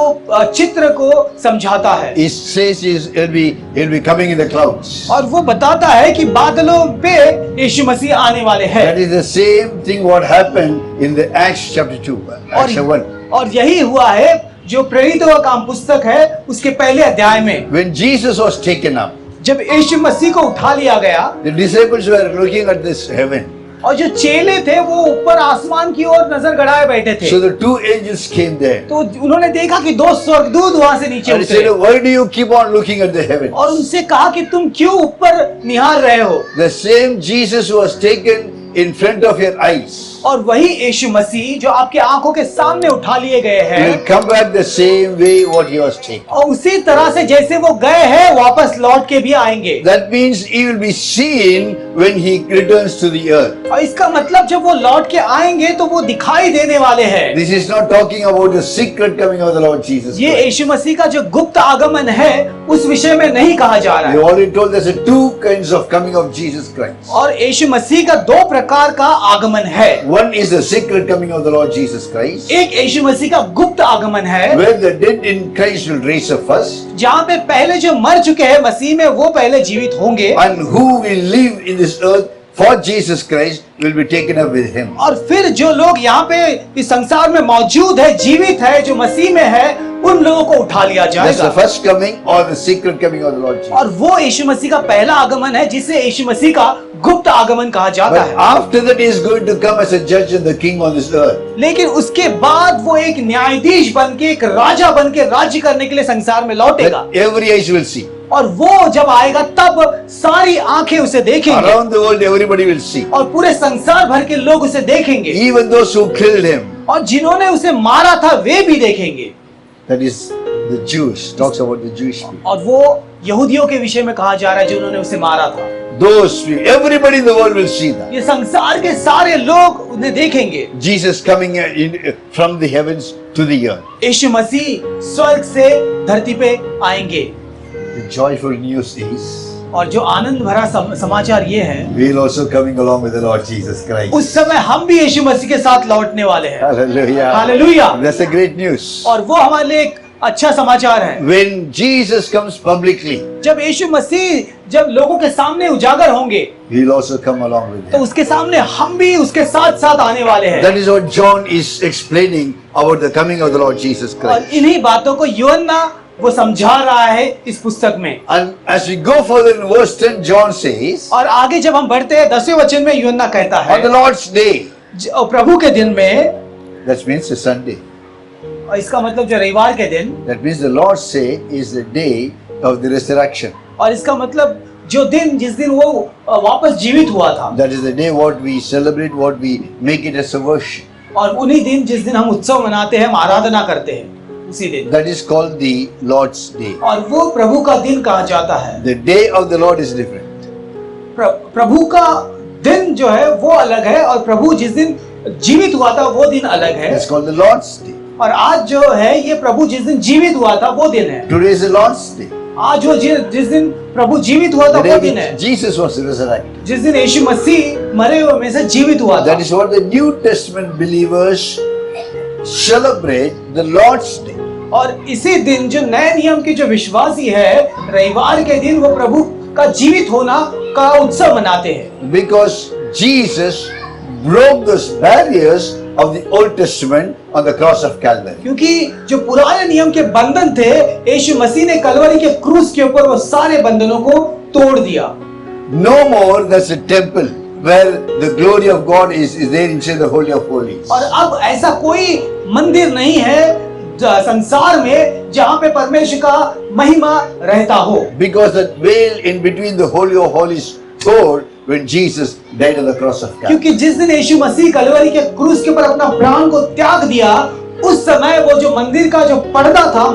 चित्र को समझाता है। He says he'll be coming in the clouds. और वो बताता है कि बादलों पे यीशु मसीह आने वाले हैं। That is the same thing what happened in the Acts chapter 2, Acts 1. और यही हुआ है जो प्रेरितों का काम पुस्तक है उसके पहले अध्याय में, When Jesus was taken up, जब यीशु मसीह को उठा लिया गया, the disciples were looking at this heaven. और जो चेले थे वो ऊपर आसमान की ओर नजर गड़ाए बैठे थे। So the 2 angels came there. तो उन्होंने देखा कि 2 स्वर्गदूत वहां से नीचे And he उतरे said, why do you keep on looking at the heavens? और उनसे कहा कि तुम क्यों ऊपर निहार रहे हो। The same Jesus who was taken in front of your eyes. और वही यीशु मसीह जो आपके आंखों के सामने उठा लिए गए He will हैं come back the same way what he was taken. और उसी तरह से जैसे वो गए हैं वापस लौट के भी आएंगे। That means he will be seen when he returns to the earth. और इसका मतलब जब वो लौट के आएंगे तो वो दिखाई देने वाले हैं। This is not talking about the secret coming of the Lord Jesus ये Christ. यीशु मसीह का जो गुप्त आगमन है उस विषय में नहीं कहा जा रहा We है। already told there's a two kinds of coming of Jesus Christ. और यीशु मसीह का दो प्रकार का आगमन है। One is the secret coming of the Lord Jesus Christ, एक यीशु मसीह का गुप्त आगमन है where the dead in Christ will raise up first, जहाँ पे पहले जो मर चुके हैं मसीह में वो पहले जीवित होंगे and who will live in this earth for Jesus Christ will be taken up with him. और फिर जो लोग यहाँ पे इस संसार में मौजूद है जीवित है जो मसीह में है उन लोगों को उठा लिया That's the जाएगा। first coming or the secret coming of the Lord Jesus. और वो यीशु मसीह का पहला आगमन है जिसे यीशु मसीह का गुप्त आगमन कहा जाता But है। after that he is going to come as a judge and the king on this earth. लेकिन उसके बाद वो एक न्यायाधीश बन के एक राजा बन के राज्य करने के लिए संसार में लौटेगा That every eyes will see. और वो जब आएगा तब सारी आंखें उसे देखेंगे Around the world everybody will see. और पूरे संसार भर के लोग उसे देखेंगे Even those who killed him. और जिन्होंने उसे मारा था वे भी देखेंगे। That is the Jews. Talks about the Jewish people. और वो यहूदियों के विषय में कहा जा रहा है जिन्होंने उसे मारा था। Those people, everybody in the world will see that. ये संसार के सारे लोग उन्हें देखेंगे। Jesus coming from the heavens to the earth. यीशु मसीह स्वर्ग से धरती पे आएंगे The joyful news is और जो आनंद भरा समाचार ये है we will also coming along with the Lord Jesus Christ. उस समय हम भी यीशु मसीह के साथ लौटने वाले हैं। Hallelujah. Hallelujah. That's a great news. और वो हमारे लिए एक अच्छा समाचार है। When Jesus comes publicly, जब यीशु मसीह जब लोगों के सामने उजागर होंगे he will also come along with तो him. उसके सामने हम भी उसके साथ साथ आने वाले हैं। That is what John is explaining about the coming of the Lord Jesus और Christ. इन्हीं बातों को यूहन्ना वो समझा रहा है इस पुस्तक में। And as we go further in verse 10, John says, और आगे जब हम बढ़ते हैं 10वें वचन में यूहन्ना कहता है on the Lord's day, प्रभु के दिन में, that means the Sunday. और इसका मतलब जो रविवार के दिन, That means the Lord's day is the day of the resurrection. और इसका मतलब जो दिन जिस दिन वो वापस जीवित हुआ था, That is the day what we celebrate, what we make it as a worship. और उन्हीं दिन जिस दिन हम उत्सव मनाते हैं, हम आराधना करते हैं, उसी दिन, That is called the Lord's day. और वो प्रभु का दिन कहा जाता है। The day of the Lord is different. प्रभु का दिन जो है वो अलग है और प्रभु जिस दिन जीवित हुआ था वो दिन अलग है। It's called the Lord's day. और आज जो है ये प्रभु जिस दिन जीवित हुआ था वो दिन है। Today is the Lord's day. आज जो जिस दिन प्रभु जीवित हुआ था The वो day दिन है, which Jesus was resurrected. जिस दिन यीशु मसीह मरे हुए में से जीवित हुआ था। That is what the New Testament believers celebrate, the Lord's day. और इसी दिन जो नए नियम के जो विश्वासी है रविवार के दिन वो प्रभु का जीवित होना का उत्सव मनाते हैं। Because Jesus broke those barriers of the Old Testament on the cross of Calvary. क्योंकि जो पुराने नियम के बंधन थे यीशु मसीह ने कलवरी के क्रूस के ऊपर वो सारे बंधनों को तोड़ दिया। No more there's a temple where the glory of God is there inside the Holy of Holies. और अब ऐसा कोई मंदिर नहीं है संसार में जहाँ पे परमेश्वर का महिमा रहता हो। Because that veil in between the Holy of Holies tore when Jesus died on the cross of Calvary. क्योंकि जिस दिन यीशु मसीह कलवरी के क्रूस के ऊपर अपना प्राण को त्याग दिया उस समय वो जो मंदिर का जो पर्दा था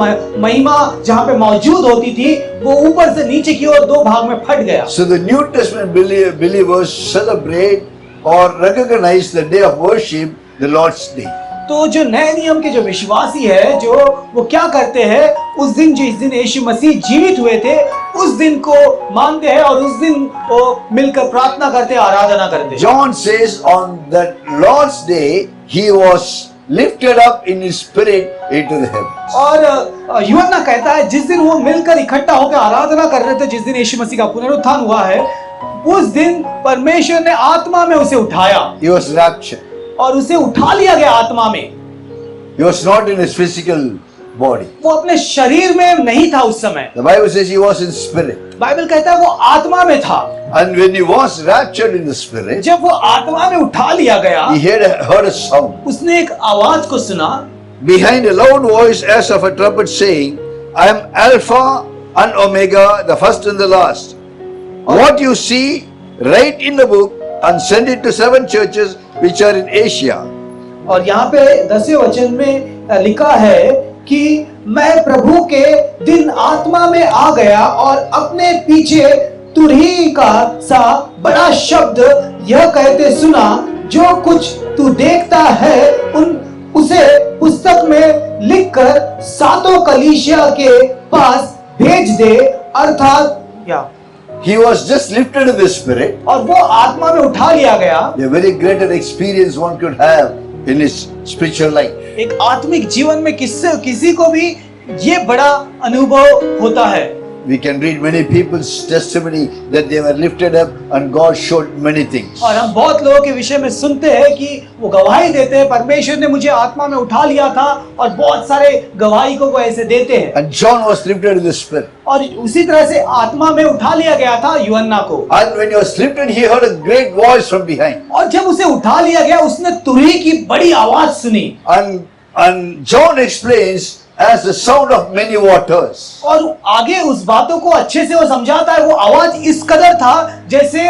महिमा जहाँ पे मौजूद होती थी वो ऊपर से नीचे की ओर दो भाग में फट गया। So the New Testament believers celebrate or recognize the day of worship, the Lord's day. तो जो नए नियम के जो विश्वासी है जो वो क्या करते हैं उस दिन जिस दिन यीशु मसीह जीवित हुए थे उस दिन को मानते हैं और उस दिन वो मिलकर प्रार्थना करते हैं, आराधना करते हैं। John says on that Lord's day he was lifted up in his spirit into the heavens. और यूहन्ना कहता है जिस दिन वो मिलकर इकट्ठा होकर आराधना कर रहे थे, जिस दिन यीशु मसीह का पुनरुत्थान हुआ है उस दिन परमेश्वर ने आत्मा में उसे उठाया He was raptured. और उसे उठा लिया गया आत्मा में। He was not in his physical body. वो अपने शरीर में नहीं था उस समय। The Bible says he was in spirit. Bible कहता है वो आत्मा में था। And when he was raptured in the spirit, जब वो आत्मा में उठा लिया गया he heard a sound. उसने एक आवाज को सुना Behind a loud voice as of a trumpet saying, I am Alpha and Omega, the first and the last. What you see, write in the book and send it to 7 churches which are in Asia. और यहाँ पे 10वें वचन में लिखा है कि मैं प्रभु के दिन आत्मा में आ गया और अपने पीछे तुरही का सा बड़ा शब्द यह कहते सुना, जो कुछ तू देखता है उसे पुस्तक में लिखकर सातों कलीसिया के पास भेज दे। अर्थात क्या He was just lifted in the spirit. और वो आत्मा में उठा लिया गया। A very greater experience one could have in his spiritual life. एक आत्मिक जीवन में किसी को भी ये बड़ा अनुभव होता है। We can read many people's testimony that they were lifted up and God showed many things. और हम बहुत लोगों के विषय में सुनते हैं कि वो गवाही देते हैं, परमेश्वर ने मुझे आत्मा में उठा लिया था, और बहुत सारे गवाही को वो ऐसे देते हैं। And John was lifted in the spirit. और उसी तरह से आत्मा में उठा लिया गया था यूहन्ना को। And when he was lifted, he heard a great voice from behind. और जब उसे उठा लिया गया, उसने तुरही की बड़ी आवाज सुनी। And John explains as the sound of many waters. और आगे उस बातों को अच्छे से वो समझाता है। वो आवाज इस कदर था जैसे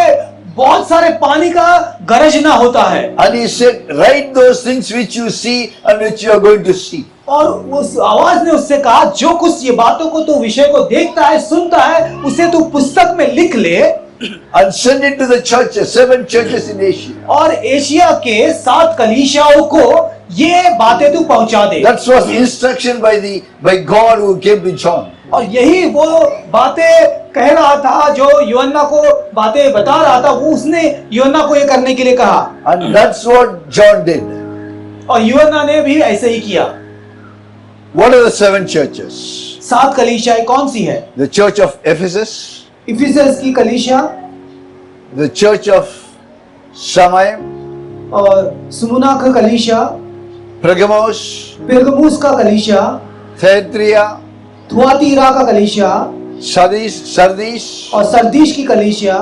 बहुत सारे पानी का गरजना होता है। And he said, write those things which you see and which you are going to see. और उस आवाज ने उससे कहा, जो कुछ ये बातों को तू विषय को देखता है, सुनता है, उसे तू पुस्तक में लिख ले and send it to the churches, 7 churches in Asia. और एशिया के 7 कलीसियाओं को ये बातें तू पहुंचा दे। That was instruction by God who came to John. और यही वो बातें कह रहा था जो यूहन्ना को बातें बता रहा था, वो उसने यूहन्ना को ये करने के लिए कहा। And that's what John did. और यूहन्ना ने भी ऐसे ही किया। What are the 7 churches? 7 कलीसियाएं कौन सी है? The church of Ephesus, Ephesus की कलीसिया, the church of Samaim, और सुमुना का कलीसिया, Pergamos, पेरगमुस का कलीसिया, Thyatira, थुआतीरा का कलीसिया, Sardis, और सरदीश की कलीसिया,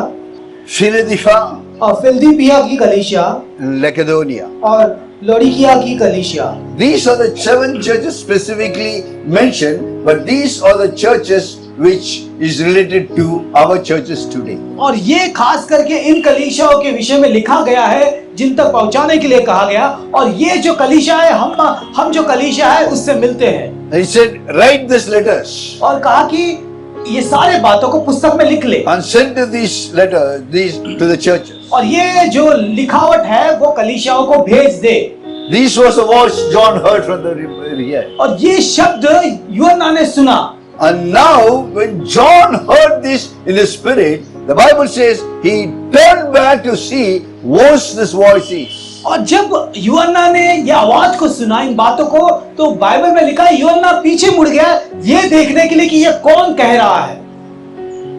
Philadelphia, और फिलदिल्फिया की कलीसिया, and Laodicea. और लौदीकिया की कलीसिया। These are the 7 churches specifically mentioned, but these are the churches which is related to our churches today. और ये खास करके इन कलीसियाओं के विषय में लिखा गया है जिन तक पहुंचाने के लिए कहा गया, और ये जो कलीसिया है हम जो कलीसिया है उससे मिलते हैं। He said, write these letters और कहा कि ये सारे बातों को पुस्तक में लिख ले and send these to the churches. और ये जो लिखावट है वो कलीसियाओं को भेज दे। This was the voice John heard from the here. और ये शब्द यूहन्ना ने सुना। And now when John heard this in his spirit, the Bible says he turned back to see what this voice is. और जब यूहन्ना ने ये आवाज को सुना, इन बातों को, तो बाइबल में लिखा है यूहन्ना पीछे मुड़ गया ये देखने के लिए कि ये कौन कह रहा है।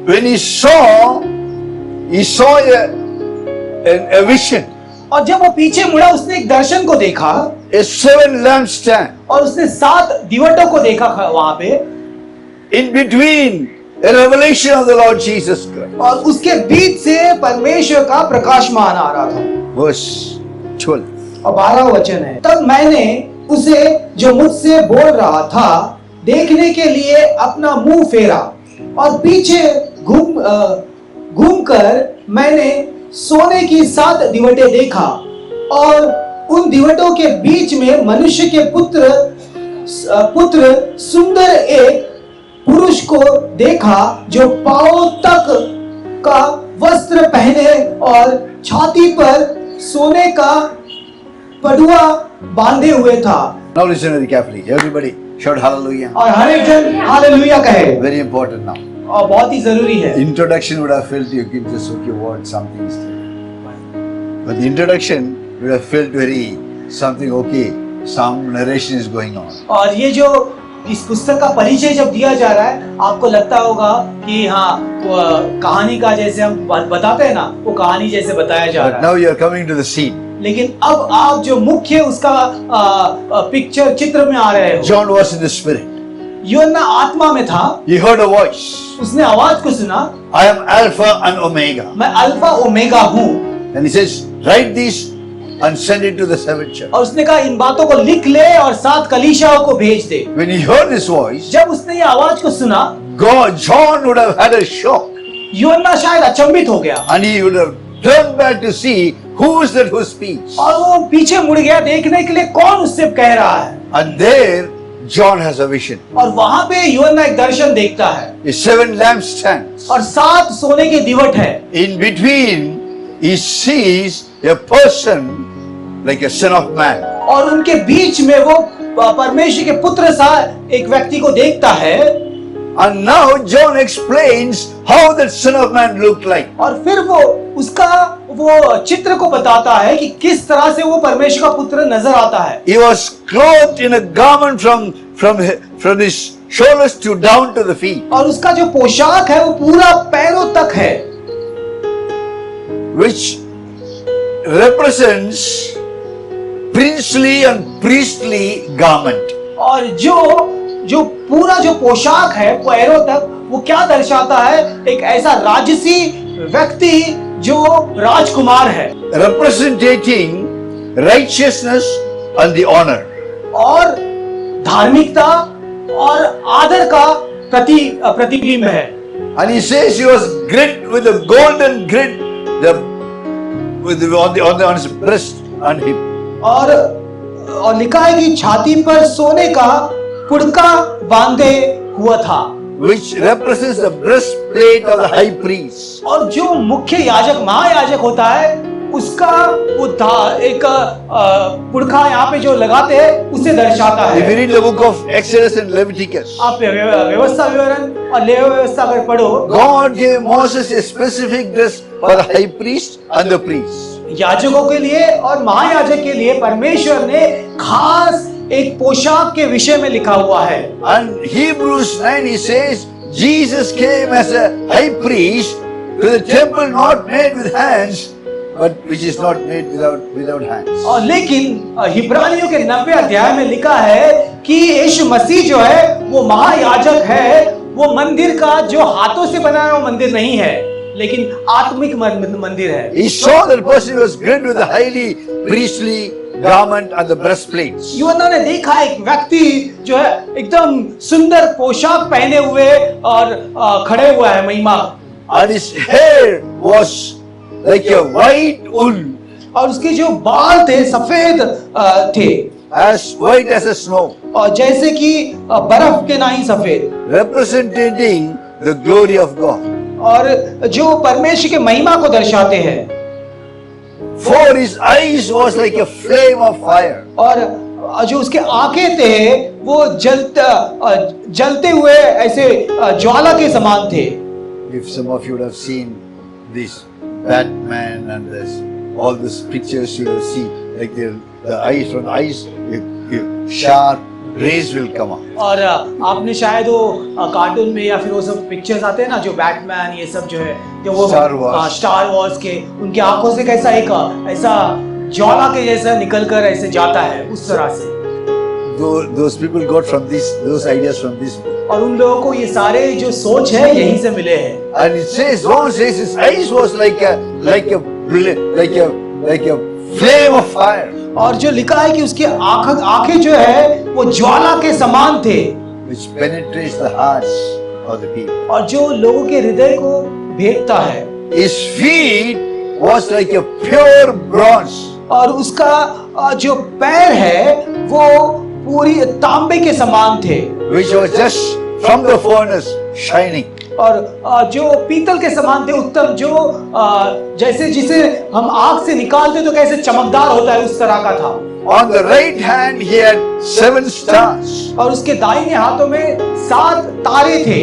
When he saw a vision. और जब वो पीछे मुड़ा, उसने एक दर्शन को देखा, A 7 lampstand. और उसने 7 दिवटों को देखा वहां पे। In between a revelation of the Lord Jesus Christ. और उसके बीच से परमेश्वर का प्रकाशमान आ रहा था। Verse 12. और 12 वचन है, तब मैंने उसे जो मुझसे बोल रहा था देखने के लिए अपना मुंह फेरा, और पीछे घूमकर मैंने सोने की 7 दिवटें देखा, और उन दिवटों के बीच में मनुष्य के पुत्र सुंदर एक पुरुष को देखा, जो पांव तक का वस्त्र पहने और छाती पर सोने का पटुआ बांधे हुए था। Now listen very carefully. Everybody shout hallelujah. और हर एक जन हालेलुया कहे। Very important now. और बहुत ही जरूरी है। Introduction would have felt you can just okay what something is there. But the introduction would have felt very something okay. Some narration is going on. और ये जो इस पुस्तक का परिचय जब दिया जा रहा है, आपको लगता होगा कि हाँ कहानी का जैसे हम बताते हैं ना, वो कहानी जैसे बताया जा रहा है। Now you are coming to the scene. लेकिन अब आप जो मुख्य उसका पिक्चर चित्र में आ रहे हो। John was in the spirit. यूहन्ना आत्मा में था। He heard a voice. उसने आवाज को सुना, I am Alpha and Omega. मैं अल्फा ओमेगा हूँ। And he says, write these and send it to the 7 church. और उसने कहा इन बातों को लिख ले और 7 कलीसियाओं को भेज दे। When he heard this voice, जब उसने ये आवाज को सुना, John would have had a shock. यूहन्ना शायद अचंभित हो गया, And he would have turned back to see who is that who speaks? और वो पीछे मुड़ गया देखने के लिए कौन उससे कह रहा है। And there John has a vision. और वहां पे यूहन्ना एक दर्शन देखता है The 7 lampstands. और 7 सोने के दिवट है। In between, he sees a person like a son of man. और उनके बीच में वो परमेश्वर के पुत्र सा एक व्यक्ति को देखता है। And now John explains how that son of man looked like. और फिर वो उसका वो चित्र को बताता है कि किस तरह से वो परमेश्वर का पुत्र नजर आता है। He was clothed in a garment from his shoulders to down to the feet, और उसका जो पोशाक है वो पूरा पैरों तक है, which represents princely and priestly garment. और जो पूरा जो पोशाक है पैरों तक वो क्या दर्शाता है? एक ऐसा राजसी व्यक्ति जो राजकुमार है, Representing righteousness and the honor. और धार्मिकता और आदर का प्रतिबिंब है। And he says he was girt with a golden girt on his breast and hip. और लिखा है कि छाती पर सोने का पुड़का बांधे हुआ था, which represents the breastplate of the high priest. और जो मुख्य याजक महायाजक होता है उसका वो एक पुड़का यहाँ पे जो लगाते हैं उसे दर्शाता If you है। read the book of Exodus and Leviticus, आप व्यवस्था विवरण और लेवी व्यवस्था अगर पढ़ो, God gave Moses a specific dress for the high priest and the priest. याजकों के लिए और महायाजक के लिए परमेश्वर ने खास एक पोशाक के विषय में लिखा हुआ है। And Hebrews 9 he says Jesus came as a high priest to the temple not made with hands, but which is not made without hands. और लेकिन हिब्रानियों के 90 अध्याय में लिखा है कि यीशु मसीह जो है वो महायाजक है, वो मंदिर का जो हाथों से बना हुआ मंदिर नहीं है लेकिन आत्मिक मंदिर है। He saw that person was girt with a highly priestly garment and the breastplates. यूहन्ना ने देखा एक व्यक्ति जो है एकदम सुंदर पोशाक पहने हुए और खड़े हुआ है महिमा, And his hair was like a white wool, और उसके जो बाल थे सफेद थे, as white as a snow, और जैसे कि बर्फ के नहीं सफेद, representing the glory of God. और जो परमेश्वर के महिमा को दर्शाते हैं। For his eyes was like a flame of fire. और जो उसके आंखें थे वो जलते हुए ऐसे ज्वाला के समान थे। If some of you would have seen this Batman and this all these pictures, you will see like the eyes from the eyes, sharp rays will come out. और आपने शायद वो कार्टून में या फिर वो सब पिक्चर्स आते हैं ना, जो बैटमैन ये सब जो है, जो वो स्टार वॉर्स के, उनके आंखों से कैसा एक ऐसा ज्वाला के जैसा निकलकर ऐसे जाता है, उस तरह से। Those people got from those ideas from this book. और उन लोगों को ये सारे जो सोच है यहीं से मिले हैं। And it says, John says his eyes was like a flame of fire. और जो लिखा है कि उसकी आंखें जो है वो ज्वाला के समान थे, which penetrates the hearts of the people. और जो लोगों के हृदय को भेदता है। His feet was like a pure bronze. और उसका जो पैर है वो पूरी तांबे के समान थे, which was just from the furnace shining. और जो पीतल के समान थे, उत्तम, जो जैसे जिसे हम आग से निकालते तो कैसे चमकदार होता है उस तरह का था। On the right hand he had 7 stars. और उसके दाहिने हाथों में 7 तारे थे,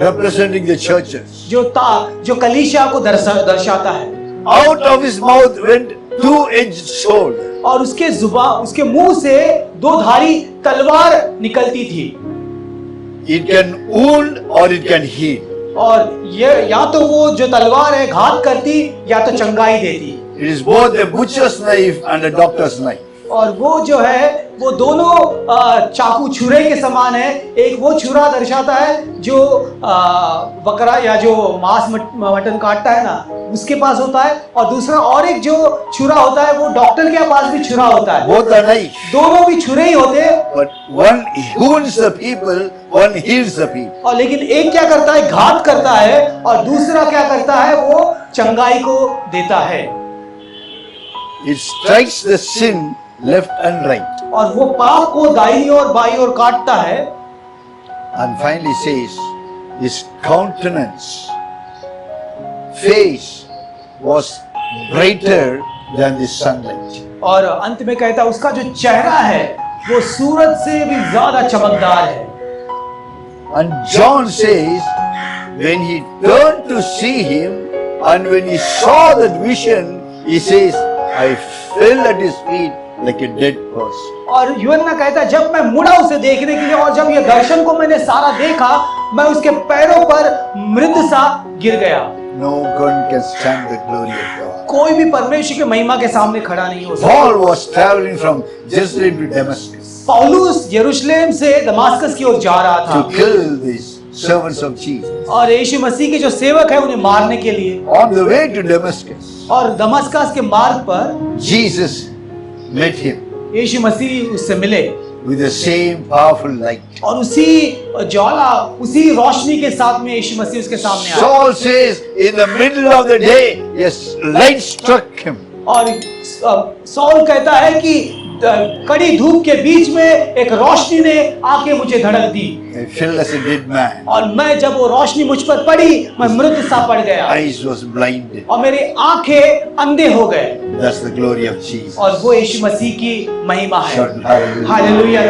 representing the churches. जो कलीसिया को दर्शाता है। Out of his mouth went 2-edged sword. और उसके मुंह से 2 धारी तलवार निकलती थी। It can wound or it can heal. और ये या तो वो जो तलवार है घात करती या तो चंगाई देती। It is both a butcher's knife and a doctor's knife. और वो जो है वो दोनों चाकू छुरे के समान है। एक वो छुरा दर्शाता है जो बकरा या जो मांस मटन काटता है ना, उसके पास होता है, और दूसरा और एक जो छुरा होता है वो डॉक्टर के पास भी छुरा होता है। Both are knife. दोनों भी छुरे ही होते हैं। But one wounds the people, one heals the people. और लेकिन एक क्या करता है, घात करता है, और दूसरा क्या करता है, वो चंगाई को देता है। it strikes the sin left and right. और वो पाप को दाहिनी और बाईं ओर काटता है। And finally says, his countenance, face was brighter than the sunlight. और अंत में कहता है उसका जो चेहरा है वो सूरज से भी ज्यादा चमकदार है। And John says, when he turned to see him, and when he saw that vision, he says, I fell at his feet like a dead person. और यूहन्ना कहता है जब मैं मुड़ा उसे देखने के लिए और जब ये दर्शन को मैंने सारा देखा, मैं उसके पैरों पर मृत सा गिर गया। No one can stand the glory of God. कोई भी परमेश्वर की महिमा के सामने खड़ा नहीं हो सकता। Paul was traveling from Jerusalem to Damascus पौलुस यरूशलेम से दमास्कस की ओर जा रहा था to kill these servants of Jesus. और यीशु मसीह के जो सेवक है उन्हें मारने के लिए। On the way to Damascus, और दमस्कस के मार्ग पर Jesus met him यीशु मसीह उससे मिले with the same powerful light. और उसी ज्वाला उसी रोशनी के साथ में यीशु मसीह उसके सामने आया। Saul says, in the middle of the day, yes, light struck him. और सौल कहता है कि कड़ी धूप के बीच में एक रोशनी ने आके मुझे धड़क दी। I fell as a dead man. और मैं जब वो रोशनी मुझ पर पड़ी, मैं मृत सा पड़ गया Eyes was blinded. और मेरी आंखें अंधे हो गए। That's the glory of Jesus. और वो यीशु मसीह की महिमा है। Shout hallelujah. Hallelujah.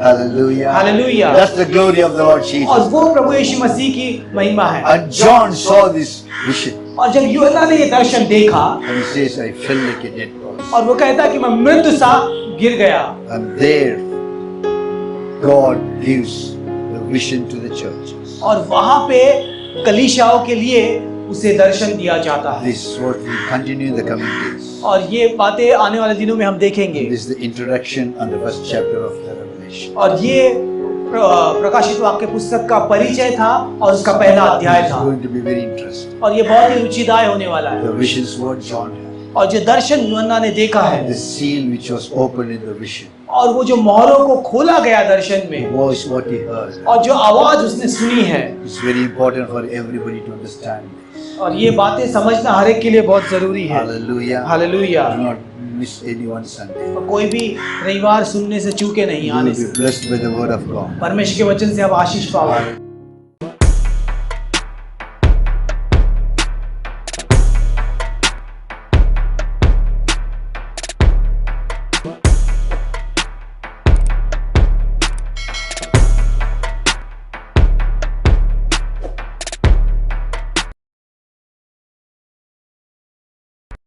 Hallelujah. Hallelujah. That's the glory of the Lord Jesus. और वो प्रभु यीशु मसीह की महिमा है। And John saw this vision. और जब यूहन्ना ने ये दर्शन देखा And he says, I fell like a dead person. और वो कहता है कि मैं मृत सा गिर गया। And there, God gives the vision to the churches. और वहां पे कलीसियाओं के लिए उसे दर्शन दिया जाता है। This is what we continue in the coming days. और ये बातें आने वाले दिनों में हम देखेंगे। This is the introduction and the first chapter of the Revelation. और ये प्रकाशित वाक्य पुस्तक का परिचय था और उसका पहला अध्याय It's था। going to be very interesting. और ये बहुत ही रुचिदायक होने वाला है। The visions what John had. और जो दर्शन यूहन्ना ने देखा है The seal which was opened in the vision. और वो जो मोहरों को खोला गया दर्शन में Voice what he heard. और जो आवाज उसने सुनी है, It's very important for everybody to understand this. और ये बातें समझना हर एक के लिए बहुत जरूरी है। Hallelujah. Hallelujah. Do not miss any one Sunday. और कोई भी रविवार सुनने से चूके नहीं You आने will से। be blessed by the word of God. परमेश्वर के वचन से आप आशीष पाओगे।